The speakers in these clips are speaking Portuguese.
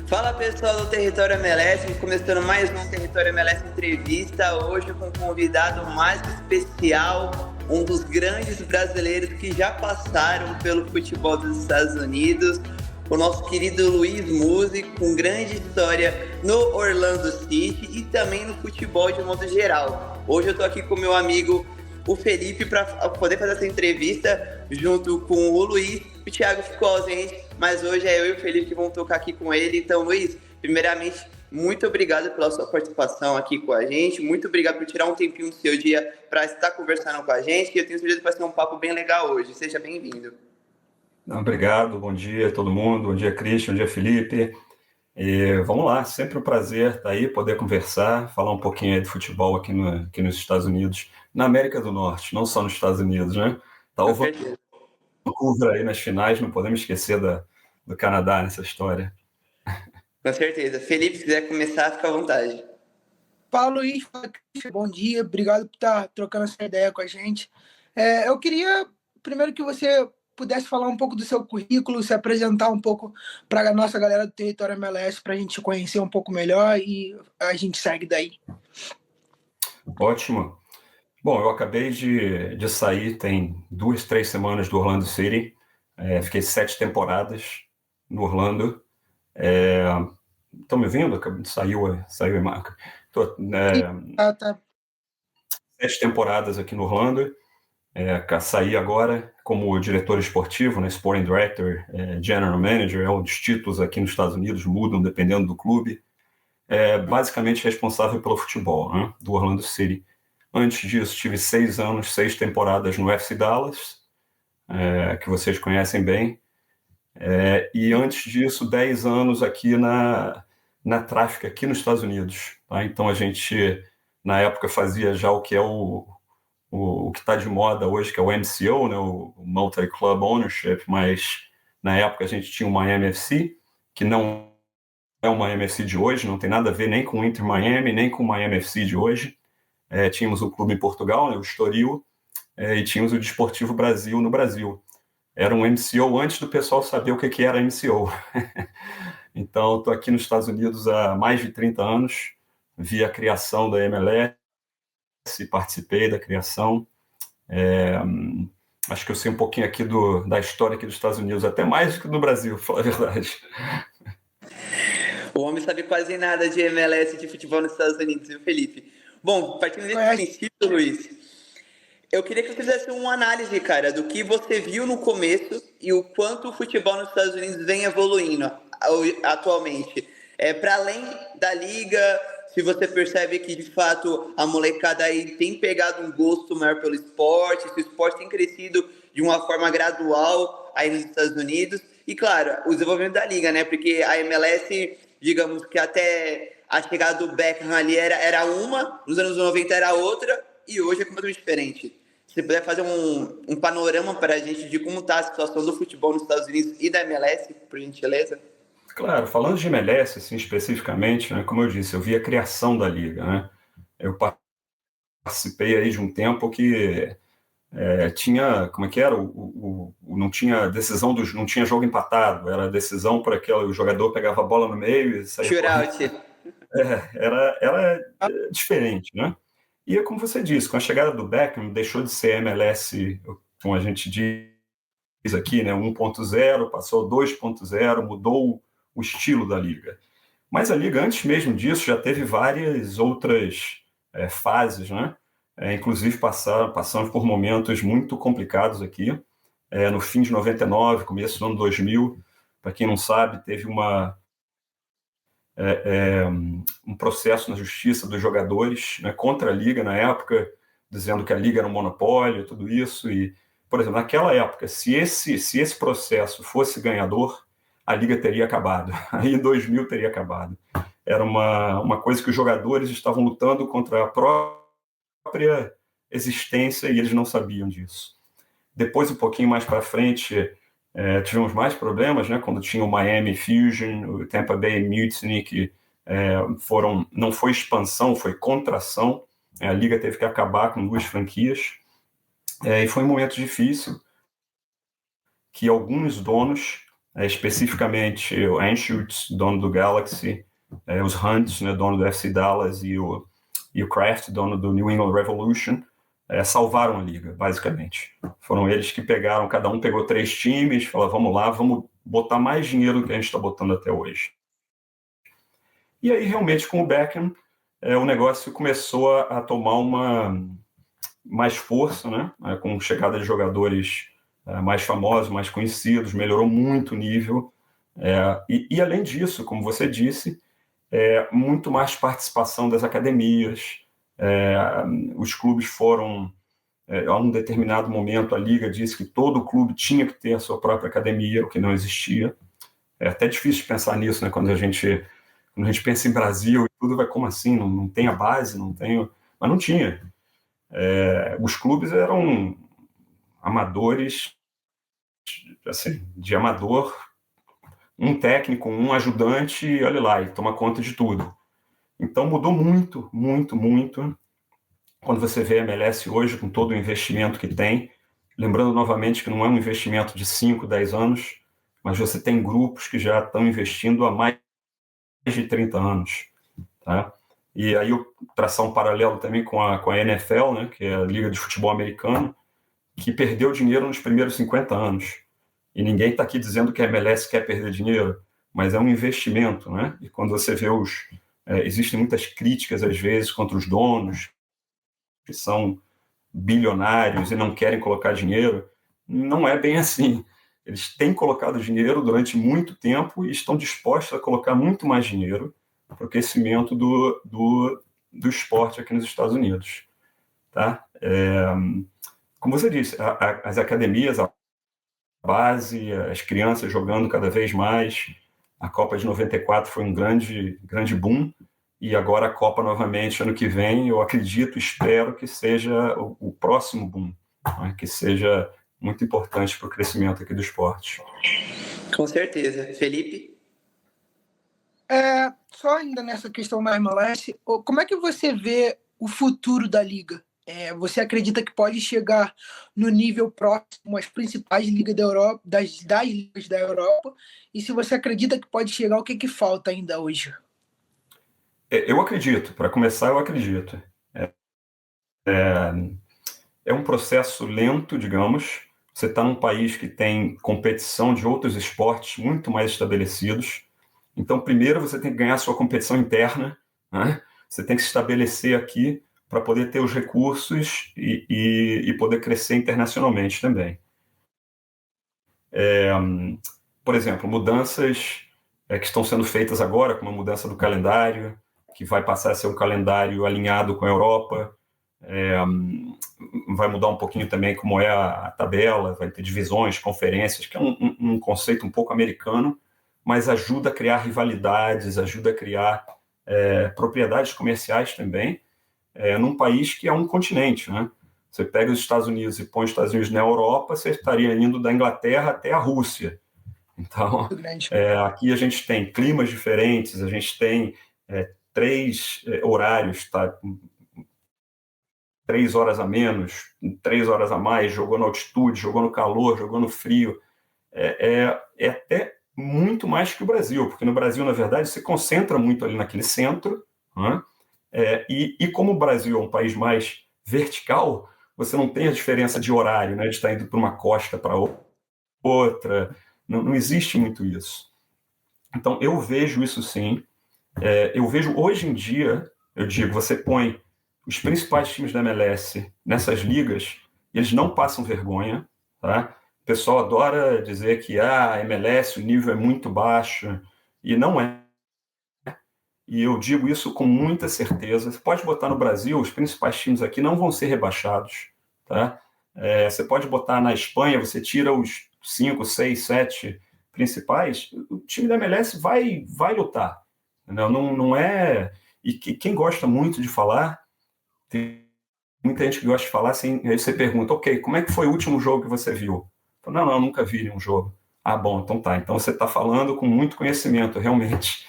Fala pessoal do Território MLS, começando mais um Território MLS Entrevista, hoje com um convidado mais especial, um dos grandes brasileiros que já passaram pelo futebol dos Estados Unidos, o nosso querido Luiz Musi, com grande história no Orlando City e também no futebol de modo geral. Hoje eu tô aqui com meu amigo o Felipe para poder fazer essa entrevista junto com o Luiz. O Thiago ficou ausente, mas hoje é eu e o Felipe que vão tocar aqui com ele. Então, Luiz, primeiramente, muito obrigado pela sua participação aqui com a gente. Muito obrigado por tirar um tempinho do seu dia para estar conversando com a gente, que eu tenho certeza que vai ser um papo bem legal hoje. Seja bem-vindo. Obrigado, bom dia a todo mundo, bom dia Christian, bom dia Felipe. Vamos lá, sempre um prazer estar aí, poder conversar, falar um pouquinho aí de futebol aqui nos Estados Unidos, na América do Norte, não só nos Estados Unidos, né? Tá o Vancouver aí nas finais, não podemos esquecer do Canadá nessa história. Com certeza. Felipe, se quiser começar, fica à vontade. Fala, Luiz, bom dia, obrigado por estar trocando essa ideia com a gente. Eu queria primeiro que você pudesse falar um pouco do seu currículo, se apresentar um pouco para a nossa galera do Território MLS, para a gente conhecer um pouco melhor e a gente segue daí. Ótimo. Bom, eu acabei de sair, tem 2-3 semanas do Orlando City, fiquei 7 temporadas no Orlando. Estão me ouvindo? Saiu a marca. Tá. 7 temporadas aqui no Orlando. Saí agora como diretor esportivo, né, Sporting Director, General Manager, os títulos aqui nos Estados Unidos mudam dependendo do clube. Basicamente responsável pelo futebol, né, do Orlando City. Antes disso, tive 6 anos, 6 temporadas no FC Dallas, que vocês conhecem bem. E antes disso, 10 anos aqui na Traffic, aqui nos Estados Unidos. Tá? Então a gente, na época, fazia já o que é o que está de moda hoje, que é o MCO, né, o Multi-Club Ownership, mas na época a gente tinha o Miami FC, que não é o Miami FC de hoje, não tem nada a ver nem com o Inter Miami, nem com o Miami FC de hoje. Tínhamos o clube em Portugal, né, o Estoril, e tínhamos o Desportivo Brasil no Brasil. Era um MCO antes do pessoal saber o que era MCO. Então, estou aqui nos Estados Unidos há mais de 30 anos, vi a criação da MLS, participei da criação. Acho que eu sei um pouquinho aqui da história aqui dos Estados Unidos, até mais do que do Brasil, pra falar a verdade. O homem sabe quase nada de MLS e de futebol nos Estados Unidos, viu, Felipe? Bom, partindo desse princípio, Luiz, eu queria que você fizesse uma análise, cara, do que você viu no começo e o quanto o futebol nos Estados Unidos vem evoluindo atualmente. Para além da liga, se você percebe que, de fato, a molecada aí tem pegado um gosto maior pelo esporte, se o esporte tem crescido de uma forma gradual aí nos Estados Unidos. E, claro, o desenvolvimento da liga, né? Porque a MLS, digamos que até a chegada do Beckham ali era uma, nos anos 90 era outra, e hoje é completamente diferente. Se você puder fazer um panorama para a gente de como está a situação do futebol nos Estados Unidos e da MLS, por gentileza. Claro, falando de MLS, assim, especificamente, né, como eu disse, eu vi a criação da liga, né? Eu participei aí de um tempo que tinha, como é que era? Não tinha decisão, não tinha jogo empatado, era decisão por aquele, o jogador pegava a bola no meio e saía. Shootout. Era diferente, né? E como você disse, com a chegada do Beckham, deixou de ser MLS, como a gente diz aqui, né, 1.0, passou 2.0, mudou o estilo da liga. Mas a liga, antes mesmo disso, já teve várias outras fases, né? Inclusive passamos por momentos muito complicados aqui. No fim de 99, começo do ano 2000, para quem não sabe, teve um processo na justiça dos jogadores, né, contra a liga na época, dizendo que a liga era um monopólio, tudo isso. E, por exemplo, naquela época, se esse processo fosse ganhador, a liga teria acabado. Aí em 2000 teria acabado. Era uma coisa que os jogadores estavam lutando contra a própria existência e eles não sabiam disso. Depois, um pouquinho mais para frente, tivemos mais problemas, né? Quando tinha o Miami Fusion, o Tampa Bay Mutiny, que não foi expansão, foi contração. A liga teve que acabar com 2 franquias. E foi um momento difícil que alguns donos especificamente o Anschutz, dono do Galaxy, os Hunt, né, dono do FC Dallas, e o Kraft, dono do New England Revolution, salvaram a liga, basicamente. Foram eles que pegaram, cada um pegou 3 times, falaram, vamos lá, vamos botar mais dinheiro do que a gente está botando até hoje. E aí, realmente, com o Beckham, o negócio começou a tomar mais força, né? Com chegada de jogadores mais famosos, mais conhecidos, melhorou muito o nível. E além disso, como você disse, muito mais participação das academias. Os clubes foram, a um determinado momento, a Liga disse que todo clube tinha que ter a sua própria academia, o que não existia. É até difícil pensar nisso, né? Quando a gente pensa em Brasil, tudo vai como assim? Não tem a base, não tem... Mas não tinha. Os clubes eram amadores, assim, de amador, um técnico, um ajudante, e olha lá, e toma conta de tudo. Então mudou muito, muito, muito. Quando você vê a MLS hoje, com todo o investimento que tem, lembrando novamente que não é um investimento de 5, 10 anos, mas você tem grupos que já estão investindo há mais de 30 anos. Tá? E aí eu traçar um paralelo também com a NFL, né, que é a Liga de Futebol Americano, que perdeu dinheiro nos primeiros 50 anos. E ninguém está aqui dizendo que a MLS quer perder dinheiro, mas é um investimento, né? E quando você vê existem muitas críticas, às vezes, contra os donos, que são bilionários e não querem colocar dinheiro, não é bem assim. Eles têm colocado dinheiro durante muito tempo e estão dispostos a colocar muito mais dinheiro para o crescimento do esporte aqui nos Estados Unidos. Tá? Como você disse, as academias, a base, as crianças jogando cada vez mais. A Copa de 94 foi um grande, grande boom, e agora a Copa novamente ano que vem, eu acredito, espero que seja o próximo boom, né? Que seja muito importante para o crescimento aqui do esporte. Com certeza. Felipe? Só ainda nessa questão da MLS, como é que você vê o futuro da liga? Você acredita que pode chegar no nível próximo às principais ligas da Europa, das ligas da Europa? E se você acredita que pode chegar, o que falta ainda hoje? Eu acredito. Para começar, eu acredito. É um processo lento, digamos. Você está num país que tem competição de outros esportes muito mais estabelecidos. Então, primeiro, você tem que ganhar sua competição interna, né? Você tem que se estabelecer aqui para poder ter os recursos e poder crescer internacionalmente também. Por exemplo, mudanças que estão sendo feitas agora, como a mudança do calendário, que vai passar a ser um calendário alinhado com a Europa. Vai mudar um pouquinho também como é a tabela, vai ter divisões, conferências, que é um conceito um pouco americano, mas ajuda a criar rivalidades, ajuda a criar propriedades comerciais também, num país que é um continente, né? Você pega os Estados Unidos e põe os Estados Unidos na Europa, você estaria indo da Inglaterra até a Rússia. Então, aqui a gente tem climas diferentes, a gente tem 3 horários, tá? 3 horas a menos, 3 horas a mais, jogou na altitude, jogou no calor, jogou no frio. É até muito mais que o Brasil, porque no Brasil, na verdade, se concentra muito ali naquele centro, né? E como o Brasil é um país mais vertical, você não tem a diferença de horário, né? De estar indo para uma costa para outra, não existe muito isso. Então, eu vejo isso sim. Eu vejo hoje em dia, eu digo, você põe os principais times da MLS nessas ligas, eles não passam vergonha, tá? O pessoal adora dizer que a MLS, o nível é muito baixo, e não é. E eu digo isso com muita certeza. Você pode botar no Brasil, os principais times aqui não vão ser rebaixados, tá? Você pode botar na Espanha, você tira os 5, 6, 7 principais, o time da MLS vai lutar. Não é... E quem gosta muito de falar, tem muita gente que gosta de falar assim, aí você pergunta, ok, como é que foi o último jogo que você viu? Eu falo, não, nunca vi nenhum jogo. Ah, bom, então tá. Então você está falando com muito conhecimento, realmente.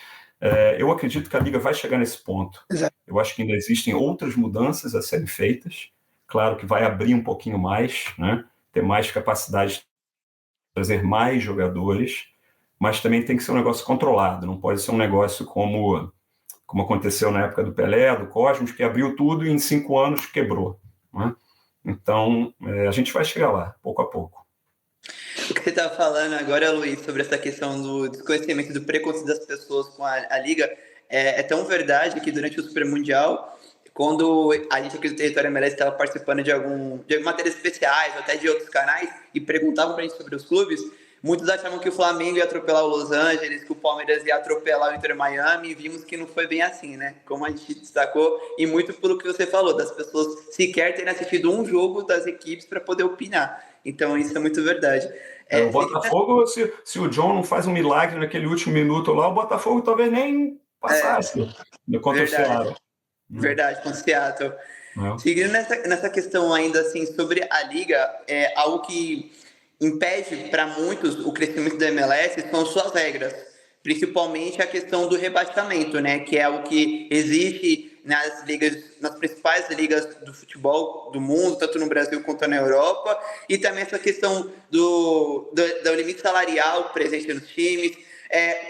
Eu acredito que a Liga vai chegar nesse ponto. Exato. Eu acho que ainda existem outras mudanças a serem feitas. Claro que vai abrir um pouquinho mais, né? Ter mais capacidade de trazer mais jogadores. mas também tem que ser um negócio controlado, não pode ser um negócio como aconteceu na época do Pelé, do Cosmos, que abriu tudo e em 5 anos quebrou, né? Então, a gente vai chegar lá, pouco a pouco. O que você estava falando agora, Luiz, sobre essa questão do desconhecimento, do preconceito das pessoas com a Liga, é tão verdade que durante o Super Mundial, quando a gente aqui do Território MLS estava participando de matérias especiais, ou até de outros canais, e perguntavam para a gente sobre os clubes, muitos achavam que o Flamengo ia atropelar o Los Angeles, que o Palmeiras ia atropelar o Inter Miami, e vimos que não foi bem assim, né? Como a gente destacou, e muito pelo que você falou, das pessoas sequer terem assistido um jogo das equipes para poder opinar. Então, isso é muito verdade. O Botafogo, se o John não faz um milagre naquele último minuto lá, o Botafogo talvez nem passasse contra o Seattle. Verdade, com o Seattle. Seguindo nessa questão ainda assim sobre a Liga, algo que impede para muitos o crescimento da MLS são suas regras, principalmente a questão do rebaixamento, né, que é algo que existe nas principais ligas do futebol do mundo, tanto no Brasil quanto na Europa, e também essa questão do limite salarial presente nos times.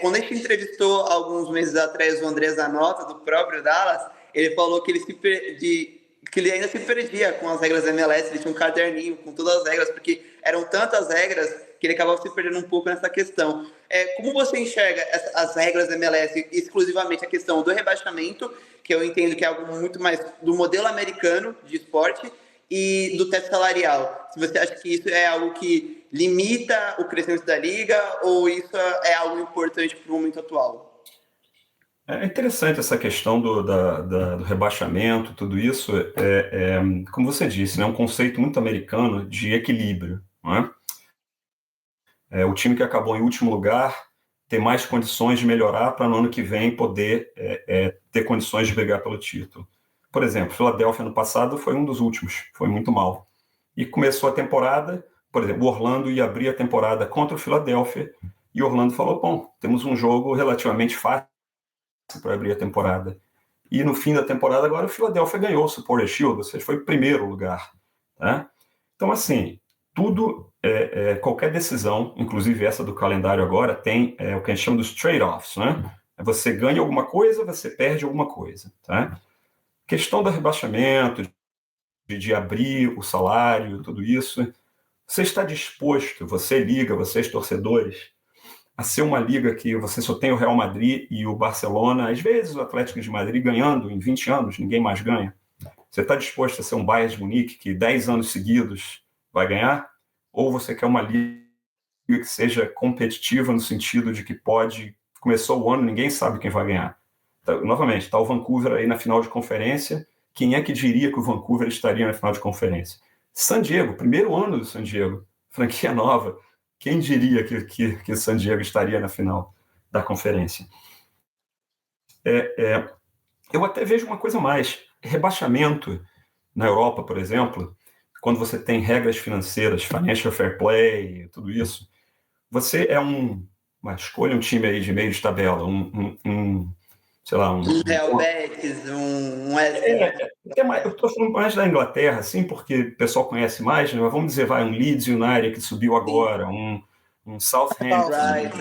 Quando a gente entrevistou alguns meses atrás o André Zanota, do próprio Dallas, ele falou que ele ainda se perdia com as regras da MLS, ele tinha um caderninho com todas as regras, porque eram tantas regras que ele acabava se perdendo um pouco nessa questão. Como você enxerga as regras da MLS, exclusivamente a questão do rebaixamento, que eu entendo que é algo muito mais do modelo americano de esporte, e do teto salarial? Se você acha que isso é algo que limita o crescimento da liga, ou isso é algo importante para o momento atual? É interessante essa questão do rebaixamento, tudo isso. Como você disse, né, um conceito muito americano de equilíbrio, não é? O time que acabou em último lugar ter mais condições de melhorar para no ano que vem poder ter condições de brigar pelo título. Por exemplo, Philadelphia no passado foi um dos últimos, foi muito mal. E começou a temporada, por exemplo, o Orlando ia abrir a temporada contra o Philadelphia, e o Orlando falou, bom, temos um jogo relativamente fácil para abrir a temporada. E no fim da temporada agora o Philadelphia ganhou o Supporter Shield, ou seja, foi o primeiro lugar. Tá? Então, assim, tudo, qualquer decisão, inclusive essa do calendário agora, tem o que a gente chama dos trade-offs, né? Você ganha alguma coisa, você perde alguma coisa. Tá? Questão do rebaixamento, de abrir o salário, tudo isso. Você está disposto, você liga, vocês torcedores, a ser uma liga que você só tem o Real Madrid e o Barcelona, às vezes o Atlético de Madrid ganhando em 20 anos, ninguém mais ganha? Você está disposto a ser um Bayern de Munique que 10 anos seguidos vai ganhar? Ou você quer uma liga que seja competitiva no sentido de que começou o ano, ninguém sabe quem vai ganhar? Então, novamente, está o Vancouver aí na final de conferência. Quem é que diria que o Vancouver estaria na final de conferência? San Diego, primeiro ano do San Diego, franquia nova. Quem diria que o San Diego estaria na final da conferência? Eu até vejo uma coisa mais. Rebaixamento na Europa, por exemplo, quando você tem regras financeiras, financial fair play, tudo isso, você escolha um time aí de meio de tabela, sei lá, um Real Betis, eu estou falando mais da Inglaterra, assim, porque o pessoal conhece mais, né? Mas vamos dizer, um Leeds United que subiu agora, um Southampton,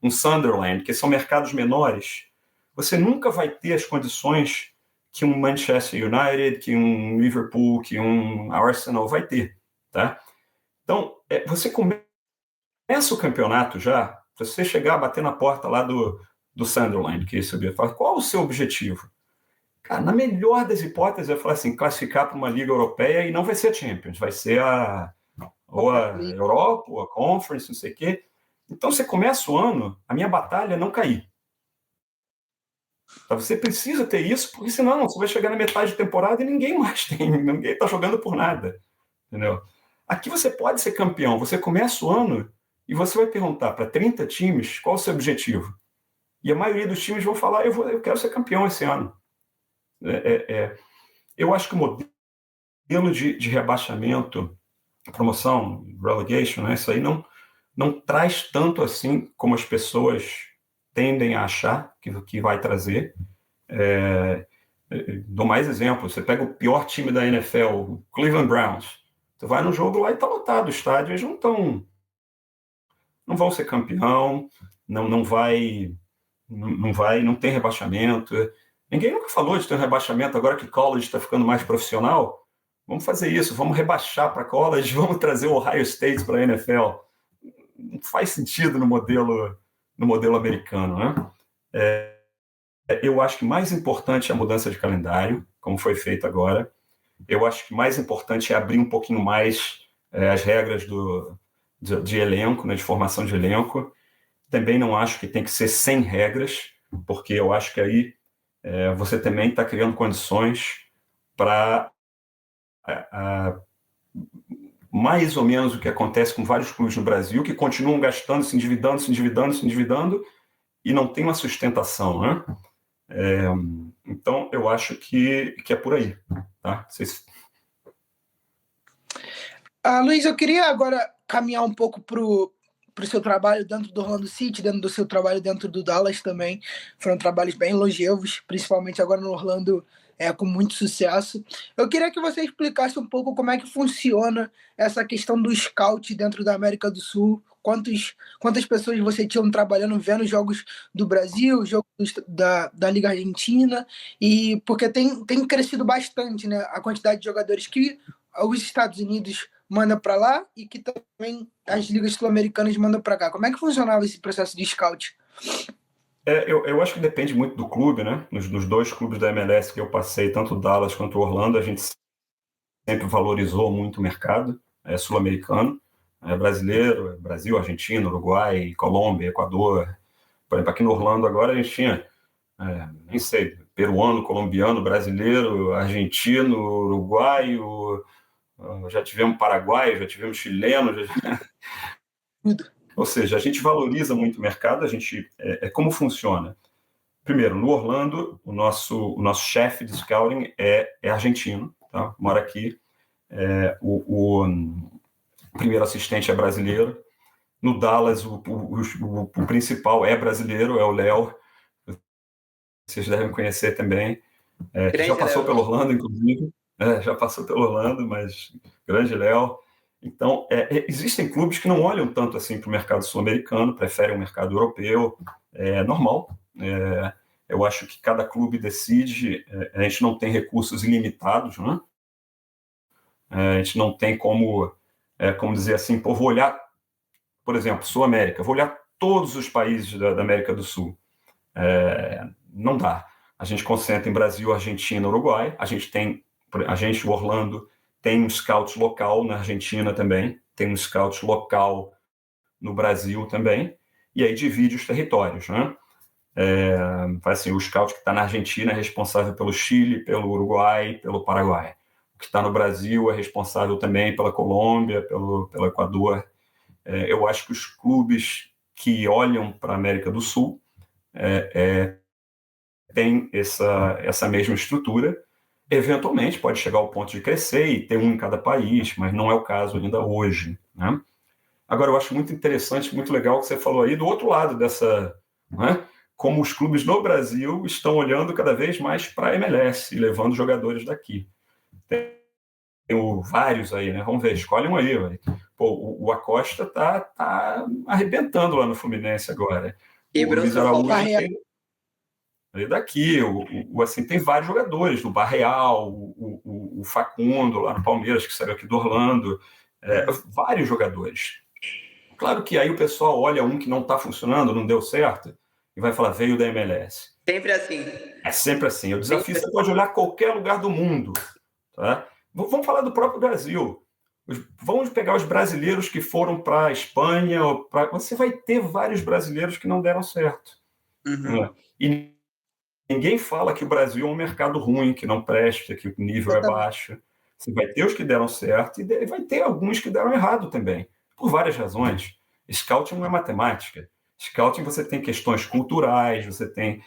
um Sunderland, que são mercados menores. Você nunca vai ter as condições que um Manchester United, que um Liverpool, que um Arsenal vai ter, tá? Então, você começa o campeonato já, se você chegar a bater na porta lá do Sunderland, que subiu, fala, qual o seu objetivo? Cara, na melhor das hipóteses, eu falo assim, classificar para uma liga europeia, e não vai ser a Champions, vai ser ou a Europa, ou a Conference, não sei o quê. Então, você começa o ano, a minha batalha é não cair. Você precisa ter isso, porque senão você vai chegar na metade da temporada e ninguém mais ninguém está jogando por nada. Entendeu? Aqui você pode ser campeão, você começa o ano e você vai perguntar para 30 times qual é o seu objetivo. E a maioria dos times vão falar, eu quero ser campeão esse ano. Eu acho que o modelo de rebaixamento, promoção, relegation, né, isso aí não traz tanto assim como as pessoas tendem a achar que vai trazer. Dou mais exemplos. Você pega o pior time da NFL, o Cleveland Browns. Você vai no jogo lá e está lotado o estádio, eles não estão não vão ser campeão, não tem rebaixamento. Ninguém nunca falou de ter um rebaixamento, agora que college está ficando mais profissional. Vamos fazer isso, vamos rebaixar para college, vamos trazer o Ohio State para a NFL. Não faz sentido no modelo americano, né? Eu acho que mais importante é a mudança de calendário, como foi feito agora. Eu acho que mais importante é abrir um pouquinho mais as regras de elenco, né, de formação de elenco. Também não acho que tem que ser sem regras, porque eu acho que aí você também está criando condições para mais ou menos o que acontece com vários clubes no Brasil, que continuam gastando, se endividando, e não tem uma sustentação, né? Então, eu acho que é por aí. Tá? Luiz, eu queria agora caminhar um pouco para o seu trabalho dentro do Orlando City, dentro do seu trabalho dentro do Dallas também. Foram trabalhos bem longevos, principalmente agora no Orlando, com muito sucesso. Eu queria que você explicasse um pouco como é que funciona essa questão do scout dentro da América do Sul. Quantas pessoas você tinha trabalhando, vendo jogos do Brasil, jogos da Liga Argentina, e porque tem crescido bastante, né, a quantidade de jogadores que os Estados Unidos manda para lá e que também as ligas sul-americanas mandam para cá. Como é que funcionava esse processo de scout? Eu acho que depende muito do clube, né? Nos dois clubes da MLS que eu passei, tanto o Dallas quanto o Orlando, a gente sempre valorizou muito o mercado sul-americano, brasileiro, Brasil, Argentina, Uruguai, Colômbia, Equador. Por exemplo, aqui no Orlando agora a gente tinha, nem sei, peruano, colombiano, brasileiro, argentino, uruguaio, já tivemos paraguaio, já tivemos chileno. Ou seja, a gente valoriza muito o mercado, como funciona? Primeiro, no Orlando, o nosso chefe de scouting é argentino, tá? Mora aqui. O primeiro assistente é brasileiro. No Dallas, o principal é brasileiro, é o Léo. Vocês devem conhecer também. Que já passou pelo Orlando, inclusive. Já passou pelo Orlando, mas grande Léo. Então, existem clubes que não olham tanto assim para o mercado sul-americano, preferem o mercado europeu. É normal. Eu acho que cada clube decide. A gente não tem recursos ilimitados, né? A gente não tem como dizer assim, vou olhar, por exemplo, Sul-América, vou olhar todos os países da América do Sul. Não dá. A gente concentra em Brasil, Argentina, Uruguai. O Orlando, tem um scout local na Argentina também, tem um scout local no Brasil também, e aí divide os territórios, né? O scout que está na Argentina é responsável pelo Chile, pelo Uruguai, pelo Paraguai. O que está no Brasil é responsável também pela Colômbia, pelo Equador. Eu acho que os clubes que olham para a América do Sul têm essa mesma estrutura. Eventualmente pode chegar ao ponto de crescer e ter um em cada país, mas não é o caso ainda hoje, né? Agora, eu acho muito interessante, muito legal o que você falou aí do outro lado dessa, né? Como os clubes no Brasil estão olhando cada vez mais para a MLS e levando jogadores daqui. Tem vários aí, né? Vamos ver, escolhe um aí. Pô, o Acosta tá arrebentando lá no Fluminense agora. O Luiz Araújo tem daqui, assim, tem vários jogadores, do Barreal, o Facundo lá no Palmeiras, que saiu aqui do Orlando, vários jogadores. Claro que aí o pessoal olha um que não está funcionando, não deu certo, e vai falar, veio da MLS. Sempre assim. É sempre assim. O desafio, você pode olhar qualquer lugar do mundo. Tá? Vamos falar do próprio Brasil. Vamos pegar os brasileiros que foram para a Espanha. Você vai ter vários brasileiros que não deram certo. Uhum. E ninguém fala que o Brasil é um mercado ruim, que não presta, que o nível é baixo. Você vai ter os que deram certo e vai ter alguns que deram errado também, por várias razões. Scouting não é matemática. Scouting você tem questões culturais, você tem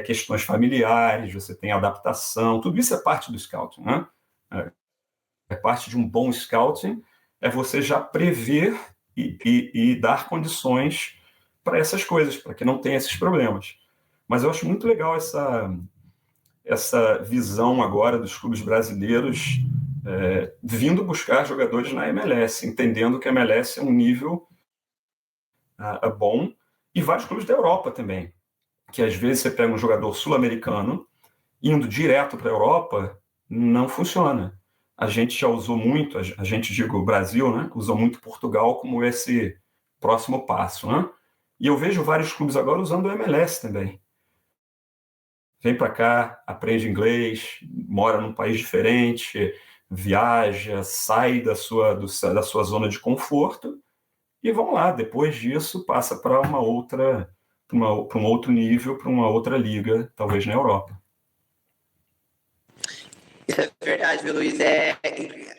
questões familiares, você tem adaptação, tudo isso é parte do scouting, né? É parte de um bom scouting, é você já prever e dar condições para essas coisas, para que não tenha esses problemas. Mas eu acho muito legal essa visão agora dos clubes brasileiros vindo buscar jogadores na MLS, entendendo que a MLS é um nível bom, e vários clubes da Europa também, que às vezes você pega um jogador sul-americano, indo direto para a Europa, não funciona. A gente já usou muito, a gente, digo, o Brasil, né, usou muito Portugal como esse próximo passo, né? E eu vejo vários clubes agora usando o MLS também. Vem para cá, aprende inglês, mora num país diferente, viaja, sai da sua zona de conforto e vão lá. Depois disso, passa para um outro nível, para uma outra liga, talvez na Europa. Isso é verdade, viu, Luiz?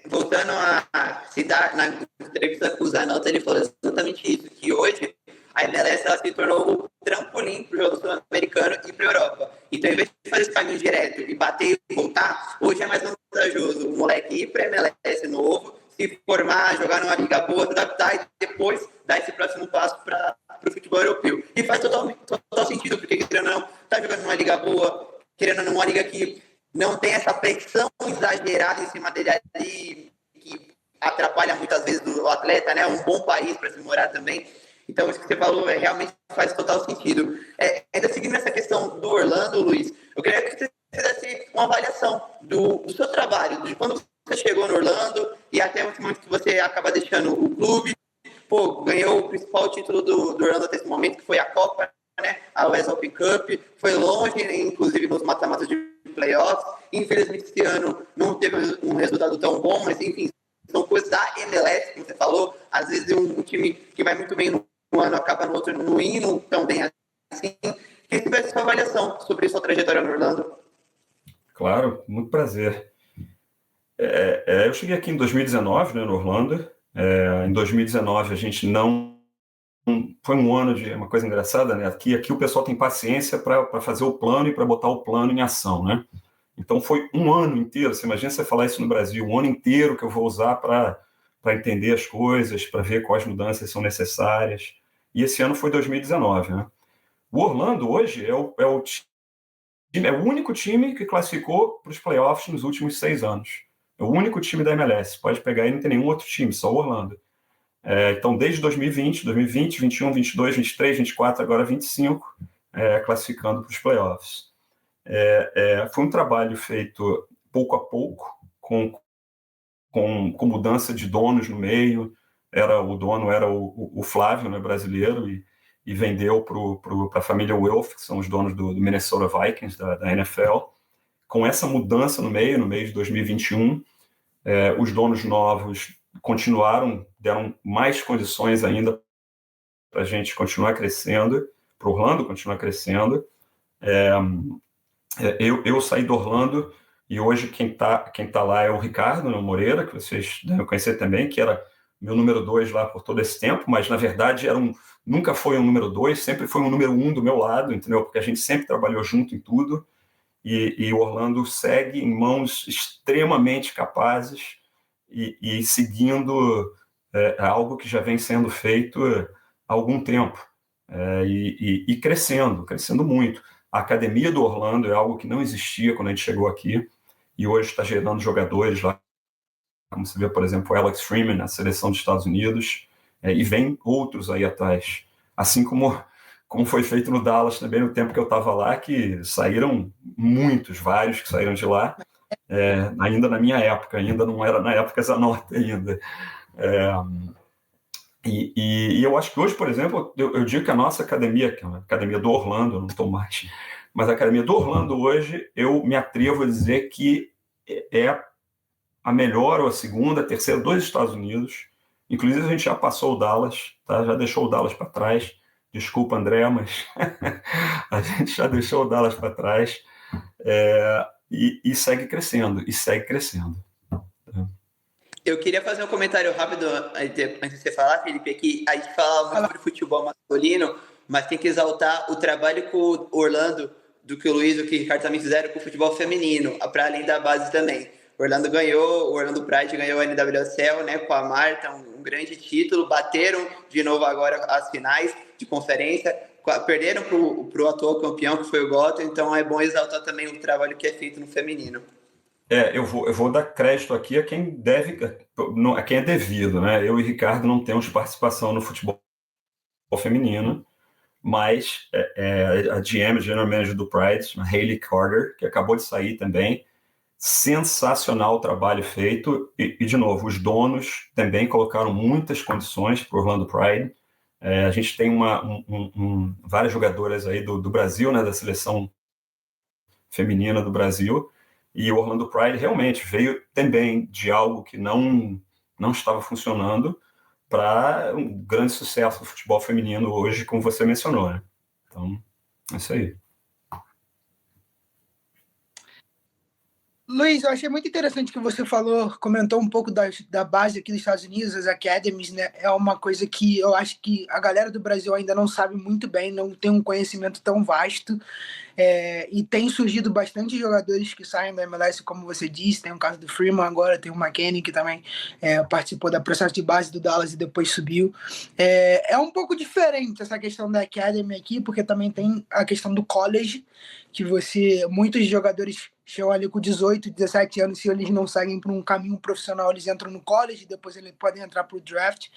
Voltando a citar na entrevista com o Zanotto, ele falou exatamente isso, que hoje a MLS ela se tornou o trampolim para o jogo sul-americano e para a Europa. Então, em vez de fazer esse caminho direto e bater e voltar, hoje é mais vantajoso o moleque ir para a MLS novo, se formar, jogar numa liga boa, se adaptar e depois dar esse próximo passo para o futebol europeu. E faz total sentido, porque querendo ou não, tá jogando numa liga boa, querendo ou não, uma liga que não tem essa pressão exagerada em cima dele ali, que atrapalha muitas vezes o atleta, né? Um bom país para se morar também. Então, isso que você falou realmente faz total sentido. Ainda seguindo essa questão do Orlando, Luiz, eu queria que você fizesse uma avaliação do seu trabalho, de quando você chegou no Orlando e até o momento que você acaba deixando o clube. Pô, ganhou o principal título do Orlando até esse momento, que foi a Copa, né? A US Open Cup. Foi longe, inclusive nos mata-matas de playoffs. Infelizmente, esse ano não teve um resultado tão bom, mas enfim, são coisas da MLS, como você falou. Às vezes um time que vai muito bem no ano acaba no outro não indo tão bem assim. Queria que tivesse sua avaliação sobre sua trajetória no Orlando. Claro, muito prazer. Eu cheguei aqui em 2019, né, no Orlando. Em 2019 a gente não... Foi um ano de uma coisa engraçada, né? Aqui o pessoal tem paciência para fazer o plano e para botar o plano em ação, né? Então foi um ano inteiro. Você imagina você falar isso no Brasil, um ano inteiro que eu vou usar para entender as coisas, para ver quais mudanças são necessárias. E esse ano foi 2019, né? O Orlando hoje é o único time que classificou para os playoffs nos últimos 6 anos. É o único time da MLS. Pode pegar aí, não tem nenhum outro time, só o Orlando. Então, desde 2020, 21, 22, 23, 24, agora 25, classificando para os playoffs. Foi um trabalho feito pouco a pouco, com mudança de donos no meio. O dono era o Flávio, né, brasileiro, e vendeu para a família Wilf, que são os donos do Minnesota Vikings, da NFL. Com essa mudança no meio de 2021, os donos novos continuaram, deram mais condições ainda para a gente continuar crescendo, para o Orlando continuar crescendo. Eu saí do Orlando e hoje quem tá lá é o Ricardo, né, Moreira, que vocês devem conhecer também, que era meu número 2 lá por todo esse tempo, mas na verdade nunca foi um número 2, sempre foi um número 1 do meu lado, entendeu? Porque a gente sempre trabalhou junto em tudo, e o Orlando segue em mãos extremamente capazes e seguindo algo que já vem sendo feito há algum tempo, e crescendo muito. A academia do Orlando é algo que não existia quando a gente chegou aqui, e hoje está gerando jogadores lá, como você vê, por exemplo, o Alex Freeman, na seleção dos Estados Unidos, e vem outros aí atrás. Assim como foi feito no Dallas também, no tempo que eu estava lá, que saíram vários que saíram de lá, ainda na minha época, ainda não era na época Zanotto ainda. E eu acho que hoje, por exemplo, eu digo que a nossa academia, que é a academia do Orlando, eu não estou mais, mas a academia do Orlando hoje, eu me atrevo a dizer que é a melhor ou a segunda, a terceira dos Estados Unidos. Inclusive, a gente já passou o Dallas, tá? Já deixou o Dallas para trás. Desculpa, André, mas a gente já deixou o Dallas para trás, e segue crescendo, Eu queria fazer um comentário rápido antes de você falar, Felipe, que a gente fala muito sobre futebol masculino, mas tem que exaltar o trabalho que o Orlando, do que o Luiz, do que o Ricardo também fizeram com o futebol feminino, para além da base também. O Orlando Pride ganhou a NWSL, né, com a Marta, um grande título, bateram de novo agora as finais de conferência, perderam para o atual campeão, que foi o Gotham, então é bom exaltar também o trabalho que é feito no feminino. Eu vou dar crédito aqui a quem deve, a quem é devido, né? Eu e Ricardo não temos participação no futebol feminino, mas a GM, General Manager do Pride, a Hayley Carter, que acabou de sair também. Sensacional o trabalho feito. E, de novo, os donos também colocaram muitas condições para o Orlando Pride. A gente tem várias jogadoras aí do Brasil, né, da seleção feminina do Brasil, e o Orlando Pride realmente veio também de algo que não estava funcionando para um grande sucesso do futebol feminino hoje, como você mencionou, né? Então, é isso aí. Luiz, eu achei muito interessante que você comentou um pouco da base aqui dos Estados Unidos, as academies, né? É uma coisa que eu acho que a galera do Brasil ainda não sabe muito bem, não tem um conhecimento tão vasto. E tem surgido bastante jogadores que saem da MLS, como você disse, tem o caso do Freeman agora, tem o McKennie que também participou do processo de base do Dallas e depois subiu. É um pouco diferente essa questão da Academy aqui, porque também tem a questão do college, que muitos jogadores chegam ali com 18, 17 anos, se eles não seguem para um caminho profissional, eles entram no college, depois eles podem entrar para o draft.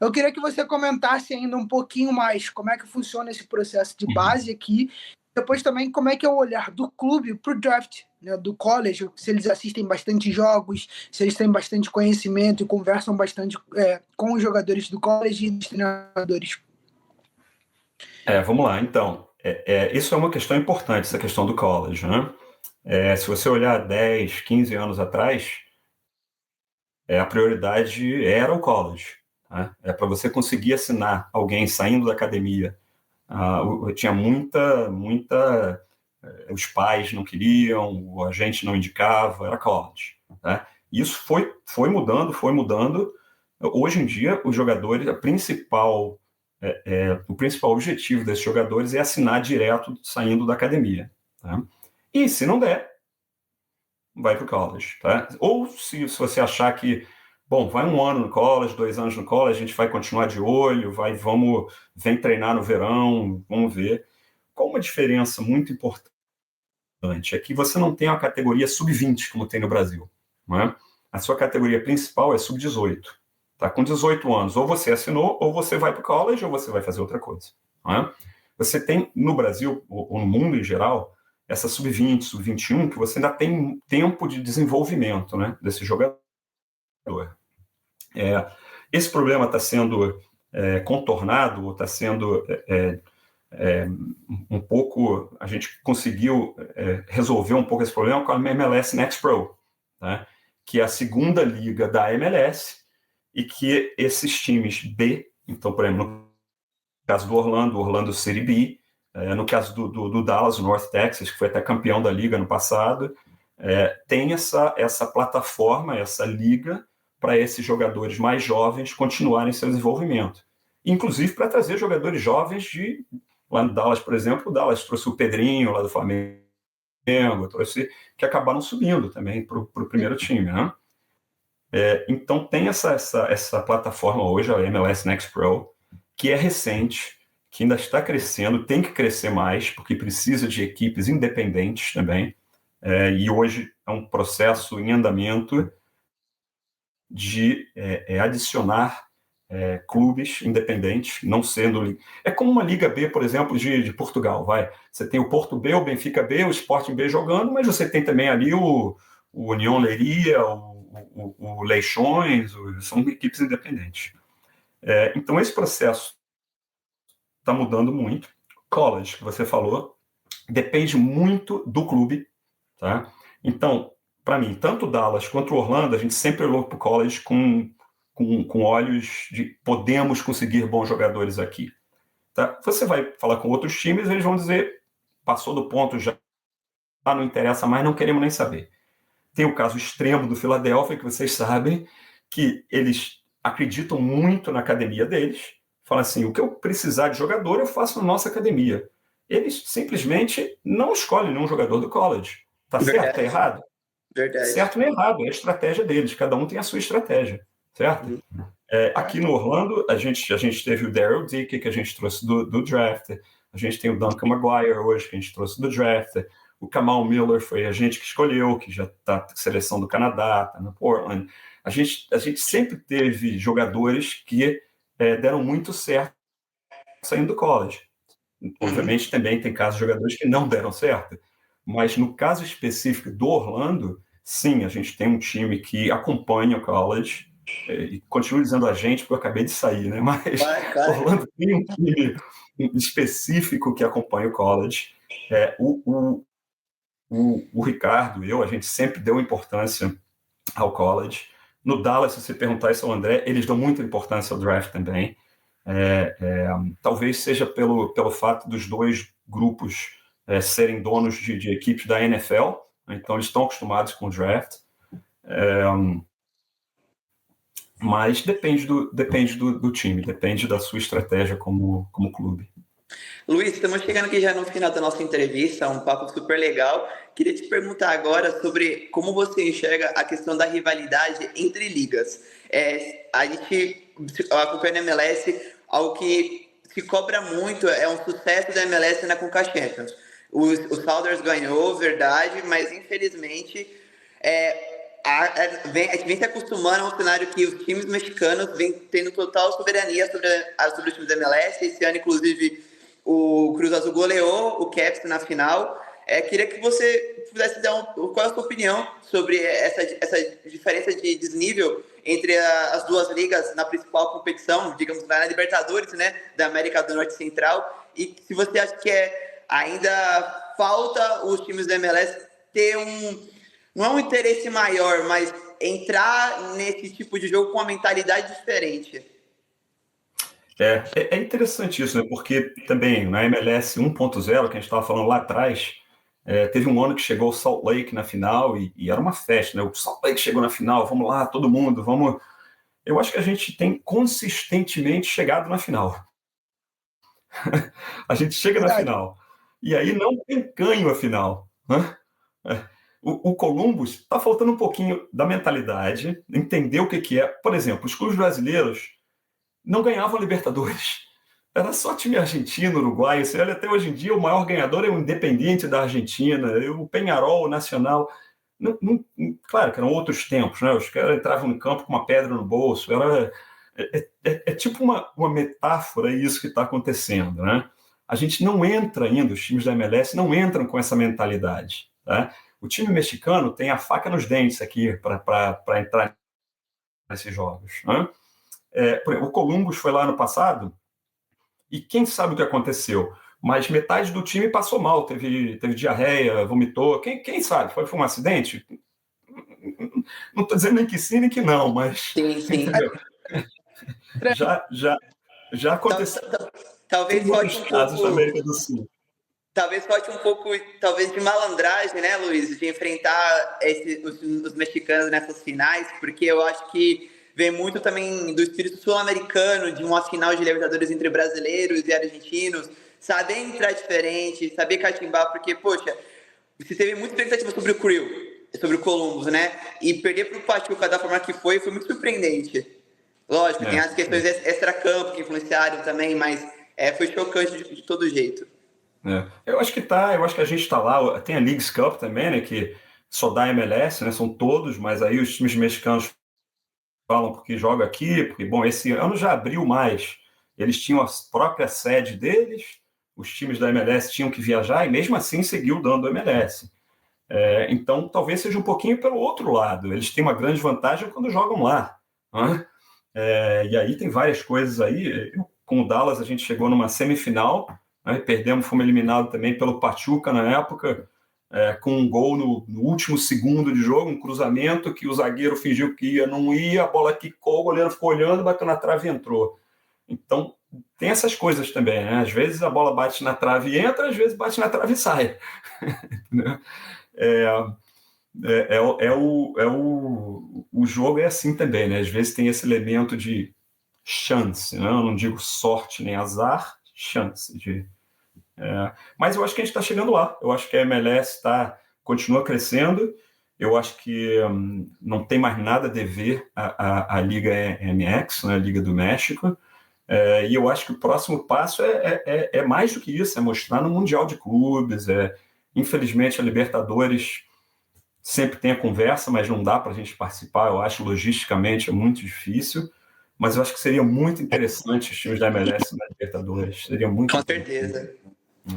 Eu queria que você comentasse ainda um pouquinho mais como é que funciona esse processo de base aqui, depois também como é que é o olhar do clube para o draft, né, do college, se eles assistem bastante jogos, se eles têm bastante conhecimento e conversam bastante com os jogadores do college e dos treinadores. Vamos lá, então. Isso é uma questão importante, essa questão do college, né? Se você olhar 10, 15 anos atrás, a prioridade era o college. Tá? Para você conseguir assinar alguém saindo da academia. Tinha muita os pais não queriam, o agente não indicava, era college. Tá? Isso foi mudando. Hoje em dia, os jogadores, o principal objetivo desses jogadores é assinar direto saindo da academia. Tá? E se não der, vai para o college. Tá? Ou se você achar que, bom, vai 1 ano no college, 2 anos no college, a gente vai continuar de olho, vem treinar no verão, vamos ver. Qual uma diferença muito importante é que você não tem uma categoria sub-20, como tem no Brasil. Não é? A sua categoria principal é sub-18. Tá? Com 18 anos, ou você assinou, ou você vai para o college, ou você vai fazer outra coisa. Não é? Você tem, no Brasil, ou no mundo em geral, essa sub-20, sub-21, que você ainda tem tempo de desenvolvimento, né, desse jogador. Esse problema está sendo contornado, ou está sendo um pouco, a gente conseguiu resolver um pouco esse problema com a MLS Next Pro, tá? Que é a segunda liga da MLS e que esses times B, então, por exemplo, no caso do Orlando City B, no caso do Dallas, o North Texas, que foi até campeão da liga no passado, tem essa plataforma, essa liga, para esses jogadores mais jovens continuarem seu desenvolvimento. Inclusive para trazer jogadores jovens lá no Dallas, por exemplo, o Dallas trouxe o Pedrinho lá do Flamengo, que acabaram subindo também para o primeiro time, né? Então tem essa plataforma hoje, a MLS Next Pro, que é recente, que ainda está crescendo, tem que crescer mais, porque precisa de equipes independentes também, e hoje é um processo em andamento de adicionar clubes independentes, não sendo... É como uma Liga B, por exemplo, de Portugal, vai. Você tem o Porto B, o Benfica B, o Sporting B jogando, mas você tem também ali o União Leiria, o Leixões, são equipes independentes. Então, esse processo está mudando muito. College, que você falou, depende muito do clube, tá? Então, para mim, tanto o Dallas quanto o Orlando, a gente sempre olhou para o college com olhos de podemos conseguir bons jogadores aqui. Tá? Você vai falar com outros times, eles vão dizer passou do ponto, já não interessa mais, não queremos nem saber. Tem o caso extremo do Philadelphia, que vocês sabem, que eles acreditam muito na academia deles, falam assim, o que eu precisar de jogador, eu faço na nossa academia. Eles simplesmente não escolhem nenhum jogador do college. Tá certo? Está errado? Verdade. Certo nem errado, é a estratégia deles, cada um tem a sua estratégia, certo? Aqui no Orlando, a gente teve o Daryl Dickey, que a gente trouxe do draft, a gente tem o Duncan Maguire hoje, que a gente trouxe do draft, o Kamal Miller foi a gente que escolheu, que já está na seleção do Canadá, está no Portland. A gente sempre teve jogadores que deram muito certo saindo do college. Obviamente, também tem casos de jogadores que não deram certo. Mas no caso específico do Orlando, sim, a gente tem um time que acompanha o college, e continuo dizendo a gente, porque eu acabei de sair, né? Mas Orlando tem um time específico que acompanha o college. O Ricardo e eu, a gente sempre deu importância ao college. No Dallas, se você perguntar isso ao André, eles dão muita importância ao draft também. Talvez seja pelo fato dos dois grupos serem donos de equipes da NFL, então eles estão acostumados com o draft. Mas depende do time, depende da sua estratégia como clube. Luiz, estamos chegando aqui já no final da nossa entrevista, um papo super legal. Queria te perguntar agora sobre como você enxerga a questão da rivalidade entre ligas. A gente acompanha a MLS, algo que se cobra muito é um sucesso da MLS na Conca Champions. O Sounders ganhou, verdade, mas infelizmente a gente vem se acostumando a um cenário que os times mexicanos vêm tendo total soberania sobre os times da MLS. Esse ano, inclusive, o Cruz Azul goleou o Caps na final. Queria que você pudesse dar qual é a sua opinião sobre essa diferença de desnível entre as duas ligas na principal competição, digamos, na Libertadores, né, da América do Norte e Central, e se você acha que ainda falta os times da MLS ter não é um interesse maior, mas entrar nesse tipo de jogo com uma mentalidade diferente. É interessante isso, né? Porque também na MLS 1.0, que a gente estava falando lá atrás, teve um ano que chegou o Salt Lake na final e era uma festa, né? O Salt Lake chegou na final, vamos lá, todo mundo, vamos. Eu acho que a gente tem consistentemente chegado na final. A gente chega na final e aí não tem ganho a final, né? O Columbus está faltando um pouquinho da mentalidade, entender o que é. Por exemplo, os clubes brasileiros não ganhavam Libertadores. Era só time argentino, uruguaio. Você olha, até hoje em dia o maior ganhador é o Independiente da Argentina, o Peñarol, o Nacional. Claro que eram outros tempos, né? Os caras entravam no campo com uma pedra no bolso. É tipo uma metáfora isso que está acontecendo, né? A gente não entra ainda, os times da MLS não entram com essa mentalidade, tá? O time mexicano tem a faca nos dentes aqui para entrar nesses jogos, né? Por exemplo, o Columbus foi lá no passado e quem sabe o que aconteceu, mas metade do time passou mal, teve diarreia, vomitou, quem sabe? Foi um acidente? Não estou dizendo nem que sim, nem que não, mas... Sim. Já aconteceu. Talvez falte um casos pouco... da América do Sul. Talvez falte um pouco, talvez, de malandragem, né, Luiz? De enfrentar os mexicanos nessas finais, porque eu acho que vem muito também do espírito sul-americano, de uma final de Libertadores entre brasileiros e argentinos, saber entrar diferente, saber catimbar, porque, poxa, você teve muita expectativa sobre o Crew, sobre o Columbus, né? E perder para o Pachuca da forma que foi muito surpreendente. Lógico, tem as questões extra-campo que influenciaram também, mas foi chocante de todo jeito. Eu acho que a gente está lá, tem a Leagues Cup também, né, que só dá MLS, né, são todos, mas aí os times mexicanos falam porque joga aqui, porque, bom, esse ano já abriu mais, eles tinham a própria sede deles, os times da MLS tinham que viajar e mesmo assim seguiu dando MLS. Então talvez seja um pouquinho pelo outro lado, eles têm uma grande vantagem quando jogam lá, né? E aí tem várias coisas aí. Com o Dallas a gente chegou numa semifinal, né? Perdemos, fomos eliminados também pelo Pachuca na época, com um gol no último segundo de jogo, um cruzamento que o zagueiro fingiu que não ia, a bola quicou, o goleiro ficou olhando, bateu na trave e entrou. Então tem essas coisas também, né? Às vezes a bola bate na trave e entra, às vezes bate na trave e sai. O jogo é assim também, né? Às vezes tem esse elemento de chance, né? Eu não digo sorte nem azar, chance mas eu acho que a gente está chegando lá. Eu acho que a MLS continua crescendo. Eu acho que não tem mais nada a dever à Liga MX, né? A Liga do México. E eu acho que o próximo passo é mais do que isso, é mostrar no Mundial de Clubes. Infelizmente, a Libertadores sempre tem a conversa, mas não dá para a gente participar. Eu acho, logisticamente, é muito difícil. mas eu acho que seria muito interessante os times da MLS na Libertadores. Seria muito Com interessante. certeza.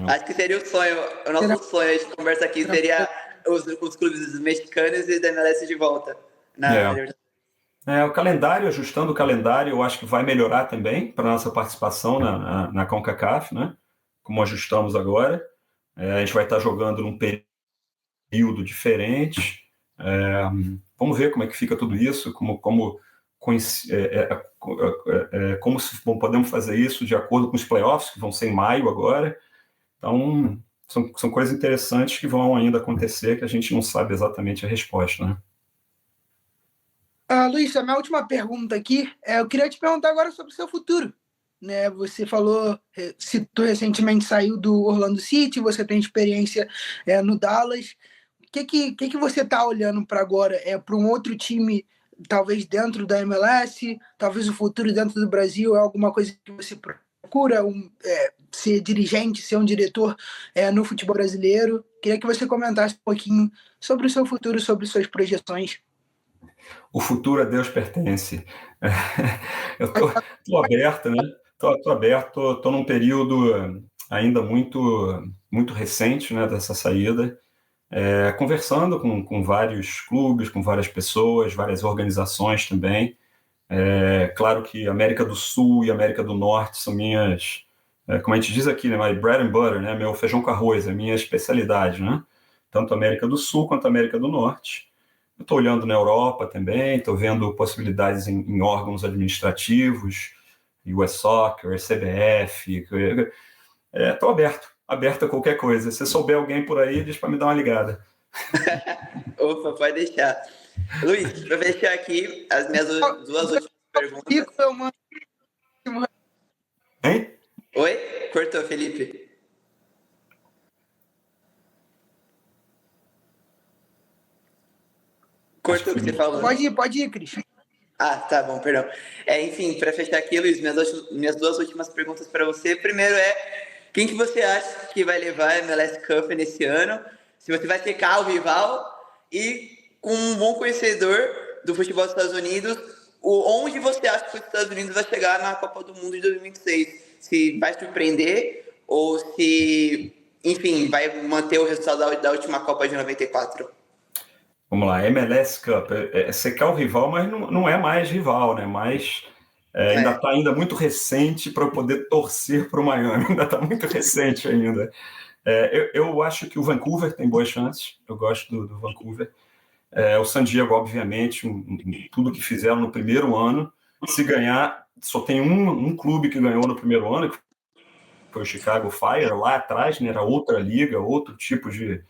Acho que seria o sonho, o nosso sonho de conversa aqui seria os clubes mexicanos e da MLS de volta na Libertadores. O calendário, ajustando o calendário, eu acho que vai melhorar também para a nossa participação na CONCACAF, né? Como ajustamos agora. A gente vai estar jogando num período diferente. Vamos ver como é que fica tudo isso, como podemos fazer isso de acordo com os playoffs, que vão ser em maio agora. Então, são coisas interessantes que vão ainda acontecer, que a gente não sabe exatamente a resposta, né? Luiz, a minha última pergunta aqui, eu queria te perguntar agora sobre o seu futuro. Né? Você citou recentemente, saiu do Orlando City, você tem experiência no Dallas. O que você está olhando para agora? Para um outro time, talvez dentro da MLS, talvez o futuro dentro do Brasil, é alguma coisa que você procura, ser dirigente, ser um diretor no futebol brasileiro? Queria que você comentasse um pouquinho sobre o seu futuro, sobre suas projeções. O futuro a Deus pertence. Eu tô aberto, né? Tô aberto, tô num período ainda muito recente, né, dessa saída, conversando com vários clubes, com várias pessoas, várias organizações também. Claro que América do Sul e América do Norte são minhas, como a gente diz aqui, né, my bread and butter, né, meu feijão com arroz, é minha especialidade, né? Tanto América do Sul quanto América do Norte. Eu estou olhando na Europa também, estou vendo possibilidades em órgãos administrativos, US Soccer, CBF. Estou aberto a qualquer coisa. Se souber alguém por aí, diz para me dar uma ligada. Opa, pode deixar. Luiz, para fechar aqui, as minhas duas últimas perguntas. Hein? Oi? Cortou, Felipe. Cortou o que você falou. Pode ir, Cris. Tá bom, perdão. Enfim, para fechar aqui, Luiz, minhas duas últimas perguntas para você. Primeiro quem que você acha que vai levar a MLS Cup nesse ano? Se você vai secar o rival e, com um bom conhecedor do futebol dos Estados Unidos, onde você acha que os Estados Unidos vai chegar na Copa do Mundo de 2026? Se vai surpreender ou se, enfim, vai manter o resultado da última Copa de 94? Vamos lá, MLS Cup, secar o rival, mas não é mais rival, né? Mas ainda está muito recente para eu poder torcer para o Miami, ainda está muito recente ainda. Eu acho que o Vancouver tem boas chances, eu gosto do Vancouver. O San Diego, obviamente, tudo que fizeram no primeiro ano, se ganhar, só tem um clube que ganhou no primeiro ano, que foi o Chicago Fire, lá atrás, né? Era outra liga, outro tipo de...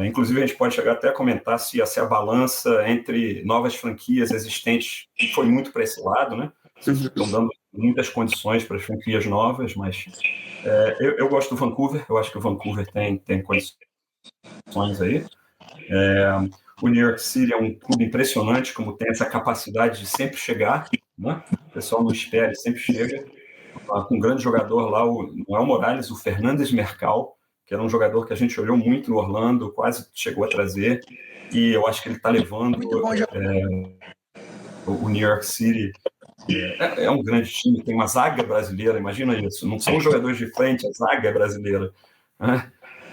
inclusive, a gente pode chegar até a comentar se a balança entre novas franquias existentes foi muito para esse lado, né? Estão dando muitas condições para as franquias novas, mas eu gosto do Vancouver, eu acho que o Vancouver tem condições aí. O New York City é um clube impressionante, como tem essa capacidade de sempre chegar, né? O pessoal não espera e sempre chega. Com um grande jogador lá, o Noel Morales, o Fernandes Mercal, que era um jogador que a gente olhou muito no Orlando, quase chegou a trazer, e eu acho que ele está levando o New York City. É um grande time, tem uma zaga brasileira, imagina isso, não são jogadores de frente, a zaga é brasileira, né?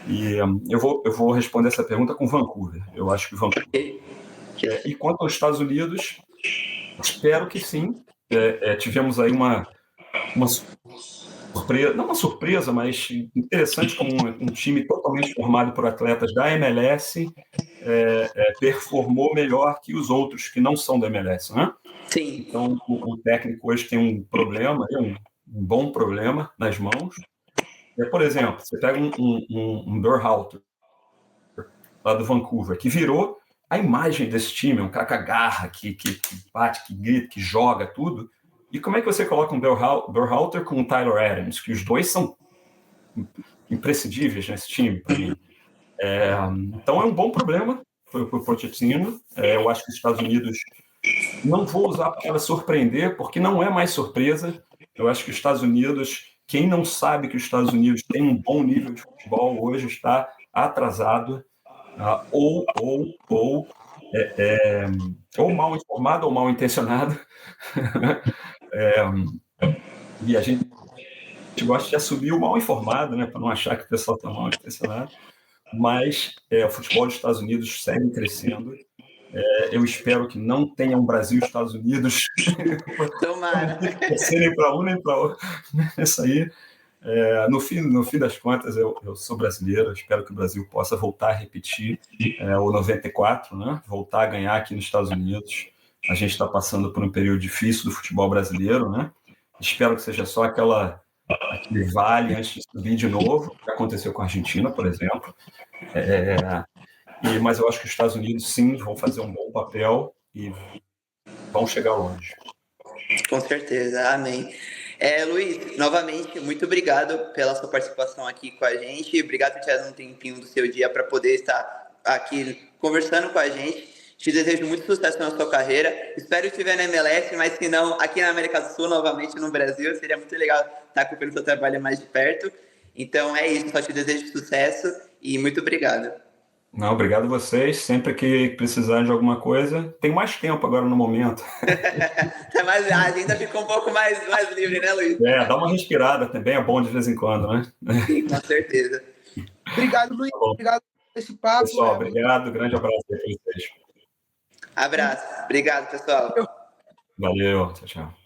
E eu vou responder essa pergunta com Vancouver, eu acho que Vancouver. E quanto aos Estados Unidos, espero que sim. Tivemos aí uma surpresa, não uma surpresa, mas interessante, como um time totalmente formado por atletas da MLS performou melhor que os outros que não são da MLS, né? Sim. Então, o técnico hoje tem um problema, um bom problema nas mãos. Por exemplo, você pega um Berhalter, lá do Vancouver, que virou a imagem desse time, um cara com a garra, que bate, que grita, que joga, tudo. E como é que você coloca um Berhalter com o Tyler Adams, que os dois são imprescindíveis nesse time, para mim? Então é um bom problema para o Pochettino. Eu acho que os Estados Unidos, não vou usar a palavra surpreender, porque não é mais surpresa. Eu acho que os Estados Unidos, quem não sabe que os Estados Unidos tem um bom nível de futebol hoje está atrasado, ou ou mal informado ou mal intencionado. E a gente gosta de assumir o mal informado, né, para não achar que o pessoal está mal intencionado. Mas o futebol dos Estados Unidos segue crescendo. Eu espero que não tenha um Brasil e Estados Unidos Tomara. nem para um nem para outro. Isso aí. No fim das contas, eu sou brasileiro, espero que o Brasil possa voltar a repetir o 94, né? Voltar a ganhar aqui nos Estados Unidos. A gente está passando por um período difícil do futebol brasileiro, né? Espero que seja só aquele vale antes de subir de novo, que aconteceu com a Argentina, por exemplo. Mas eu acho que os Estados Unidos, sim, vão fazer um bom papel e vão chegar longe. Com certeza, amém. Luiz, novamente, muito obrigado pela sua participação aqui com a gente. Obrigado por tirar um tempinho do seu dia para poder estar aqui conversando com a gente. Te desejo muito sucesso na sua carreira. Espero que estiver na MLS, mas se não, aqui na América do Sul, novamente no Brasil. Seria muito legal estar acompanhando o seu trabalho mais de perto. Então é isso, só te desejo sucesso e muito obrigado. Não, obrigado a vocês. Sempre que precisarem de alguma coisa, tem mais tempo agora no momento. A agenda ficou um pouco mais livre, né, Luiz? Dá uma respirada também, é bom de vez em quando, né? Sim, com certeza. Obrigado, Luiz. Obrigado por esse papo. Pessoal, obrigado. Grande abraço aí para vocês. Abraço. Obrigado, pessoal. Valeu. Tchau, tchau.